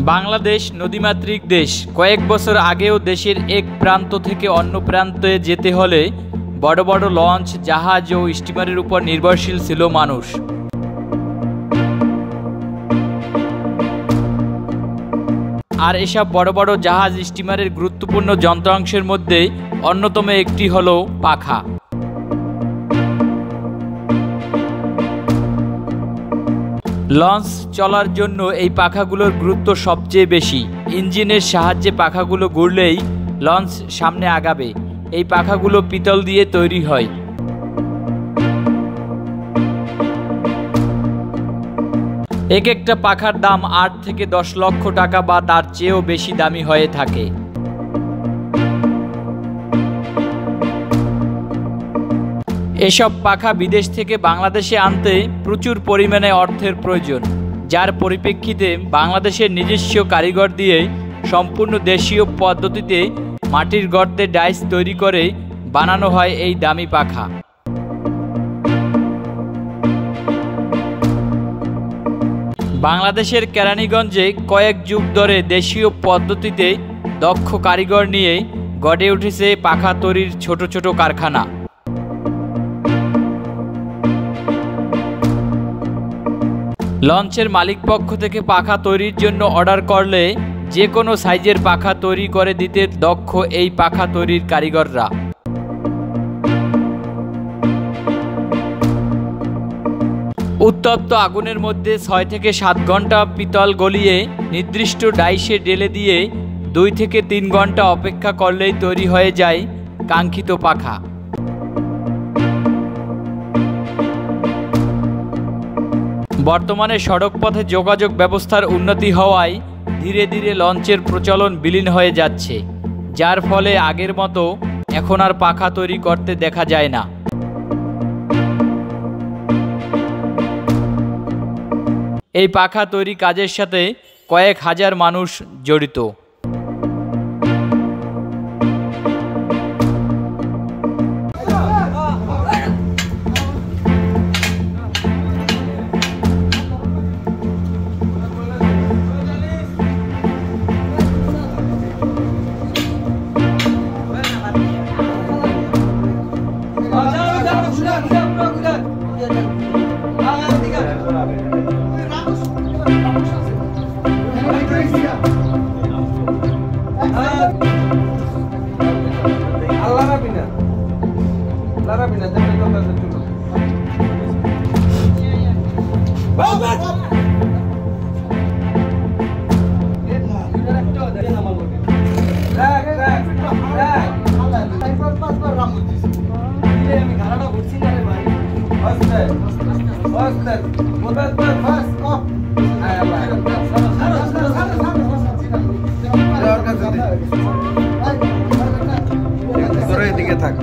বাংলাদেশ নদীমাতৃক দেশ। কয়েক বছর আগেও দেশের এক প্রান্ত থেকে অন্য প্রান্তে যেতে হলে বড় বড় লঞ্চ, জাহাজ ও স্টিমারের উপর নির্ভরশীল ছিল মানুষ। আর এসব বড় বড় জাহাজ, স্টিমারের গুরুত্বপূর্ণ যন্ত্রাংশের মধ্যে অন্যতম একটি হলো পাখা। লঞ্চ চলার জন্য এই পাখাগুলোর গুরুত্ব সবচেয়ে বেশি। ইঞ্জিনের সাহায্যে পাখাগুলো ঘুরলেই লঞ্চ সামনে আগাবে। এই পাখাগুলো পিতল দিয়ে তৈরি হয়। এক একটা পাখার দাম 8 থেকে 10 লক্ষ টাকা বা তার চেয়েও বেশি দামি হয়ে থাকে। এসব পাখা বিদেশ থেকে বাংলাদেশে আনতে প্রচুর পরিমাণে অর্থের প্রয়োজন, যার পরিপ্রেক্ষিতে বাংলাদেশের নিজস্ব কারিগর দিয়ে সম্পূর্ণ দেশীয় পদ্ধতিতে মাটির গর্তে ডাইস তৈরি করে বানানো হয় এই দামি পাখা। বাংলাদেশের কেরানীগঞ্জে কয়েক যুগ ধরে দেশীয় পদ্ধতিতে দক্ষ কারিগর নিয়ে গড়ে উঠেছে পাখা তৈরির ছোট ছোট কারখানা। লঞ্চের মালিকপক্ষ থেকে পাখা তৈরির জন্য অর্ডার করলে যে কোনো সাইজের পাখা তৈরি করে দিতে দক্ষ এই পাখা তৈরির কারিগররা। উত্তপ্ত আগুনের মধ্যে 6 থেকে 7 ঘন্টা পিতল গলিয়ে নির্দিষ্ট ডাইসে ঢেলে দিয়ে 2 থেকে 3 ঘন্টা অপেক্ষা করলেই তৈরি হয়ে যায় কাঙ্ক্ষিত পাখা। বর্তমানে সড়কপথে যোগাযোগ ব্যবস্থার উন্নতি হওয়ায় ধীরে ধীরে লঞ্চের প্রচলন বিলীন হয়ে যাচ্ছে, যার ফলে আগের মতো এখন আর পাখা তৈরি করতে দেখা যায় না। এই পাখা তৈরি কাজের সাথে কয়েক হাজার মানুষ জড়িত। এদিকে থাক।